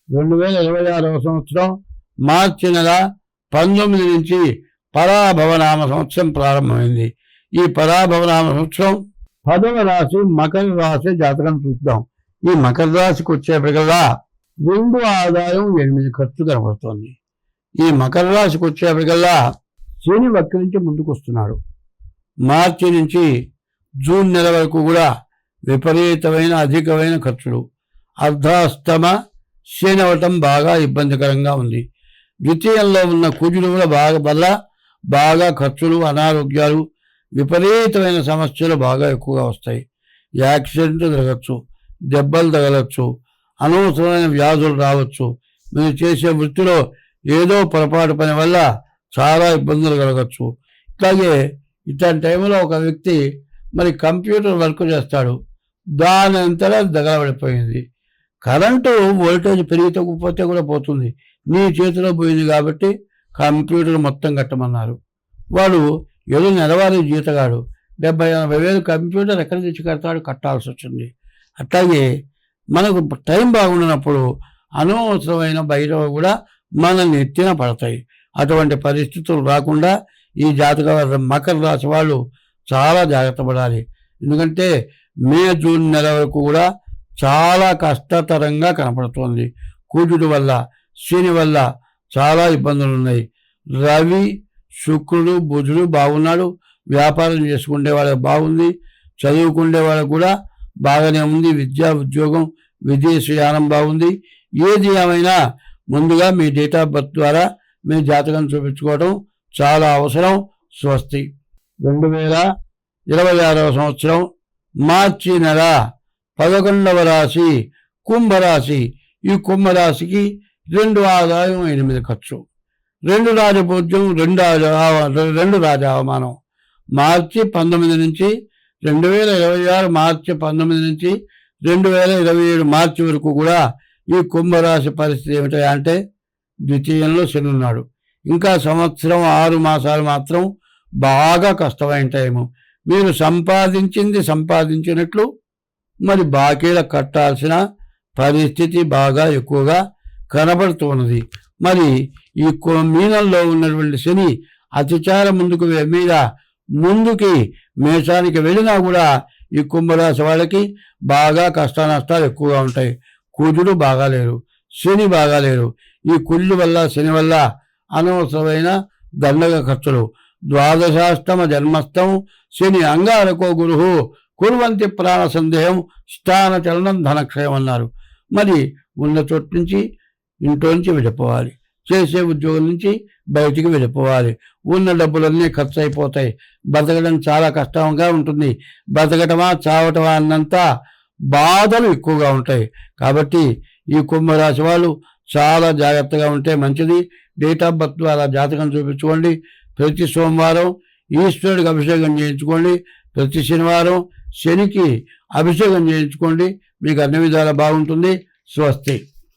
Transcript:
2026వ సంవత్సరం మార్చి నెల 19 నుంచి పరాభవనామ సంవత్సరం ప్రారంభమైంది. ఈ పరాభవనామ సంవత్సరం 10వ రాశి మకర రాశి జాతకం చూద్దాం. ఈ మకర రాశికి వచ్చేప్పటికల్లా 2 ఆదాయం 8 ఖర్చు కనబడుతోంది. ఈ మకర రాశికి వచ్చేప్పటికల్లా శని వక్రించి ముందుకు వస్తున్నాడు. మార్చి నుంచి జూన్ నెల వరకు కూడా విపరీతమైన అధికమైన ఖర్చులు. అర్ధాష్టమ శని అవటం బాగా ఇబ్బందికరంగా ఉంది. ద్వితీయంలో ఉన్న కుజులు కూడా బాగా ఖర్చులు, అనారోగ్యాలు, విపరీతమైన సమస్యలు బాగా ఎక్కువగా వస్తాయి. యాక్సిడెంట్ జరగచ్చు, దెబ్బలు తగలచ్చు, అనవసరమైన వ్యాధులు రావచ్చు. మీరు చేసే వృత్తిలో ఏదో పొరపాటు పని వల్ల చాలా ఇబ్బందులు కలగచ్చు. ఇట్లాగే ఇట్లాంటి టైంలో ఒక వ్యక్తి మరి కంప్యూటర్ వర్క్ చేస్తాడు, దాని అంతటా దగలబడిపోయింది. కరెంటు వోల్టేజ్ పెరిగిపోతే కూడా పోతుంది, నీ చేతిలో పోయింది కాబట్టి కంప్యూటర్ మొత్తం కట్టమన్నారు. వాడు ఏదో నెలవారీ జీతగాడు 70-80 వేలు కంప్యూటర్ ఎక్కడ తెచ్చి కట్టాల్సి వచ్చింది. అట్లాగే మనకు టైం బాగుండినప్పుడు అనవసరమైన బయట కూడా మన నెత్తిన పడతాయి. అటువంటి పరిస్థితులు రాకుండా ఈ జాతక మకర రాశి వాళ్ళు చాలా జాగ్రత్త పడాలి. ఎందుకంటే మే జూన్ నెల వరకు కూడా చాలా కష్టతరంగా కనపడుతోంది. కుజుడు వల్ల, శని వల్ల చాలా ఇబ్బందులు ఉన్నాయి. రవి, శుక్రుడు, బుధుడు బాగున్నాడు. వ్యాపారం చేసుకునే వాళ్ళకి బాగుంది, చదువుకునే వాళ్ళకు కూడా బాగానే ఉంది. విద్యా, ఉద్యోగం, విదేశయానం బాగుంది. ఏది ఏమైనా ముందుగా మీ డేట్ ఆఫ్ బర్త్ ద్వారా మీ జాతకం చూపించుకోవడం చాలా అవసరం. స్వస్తి. 2026వ సంవత్సరం మార్చి నెల 11వ రాశి కుంభరాశి. ఈ కుంభరాశికి 2 ఆదాయం 8 ఖర్చు, 2 రాజపూజ్యం, 2 రాజావమానం. మార్చి 19 నుంచి 2026 మార్చి 19 నుంచి 2027 మార్చి వరకు కూడా ఈ కుంభరాశి పరిస్థితి ఏమిటంటే ద్వితీయంలో శని ఉన్నాడు. ఇంకా సంవత్సరం 6 మాసాలు మాత్రం బాగా కష్టమైన టైము. మీరు సంపాదించినట్లు మరి బాకీలు కట్టాల్సిన పరిస్థితి బాగా ఎక్కువగా కనబడుతున్నది. మరి ఈ మీనంలో ఉన్నటువంటి శని అతిచార ముందుకి మేషానికి వెళ్ళినా కూడా ఈ కుంభరాశి వాళ్ళకి బాగా కష్ట నష్టాలు ఎక్కువగా ఉంటాయి. కుజుడు బాగాలేరు, శని బాగాలేరు. ఈ కుళ్ళు వల్ల, శని వల్ల అనవసరమైన దండగ ఖర్చులు. ద్వాదశాష్టమ జన్మస్థం శని అంగారకో గురువు కుర్వంతి ప్రాణ సందేహం స్థాన చలనం ధనక్షయం అన్నారు. మరి ఉన్న చోటు నుంచి ఇంట్లోంచి వెళ్ళిపోవాలి, చేసే ఉద్యోగం నుంచి బయటికి వెళ్ళిపోవాలి. ఉన్న డబ్బులన్నీ ఖర్చు అయిపోతాయి. బతకడం చాలా కష్టంగా ఉంటుంది. బతకటమా చావటమా అన్నంత బాధలు ఎక్కువగా ఉంటాయి. కాబట్టి ఈ కుంభరాశి వాళ్ళు చాలా జాగ్రత్తగా ఉంటే మంచిది. డేట్ ఆఫ్ బర్త్ ద్వారా జాతకం చూపించుకోండి. ప్రతి సోమవారం ఈశ్వరుడికి అభిషేకం చేయించుకోండి. ప్రతి శనివారం శనికి అభిషేకం చేయించుకోండి. మీకు అన్ని విధాలా బాగుంటుంది. స్వస్తి.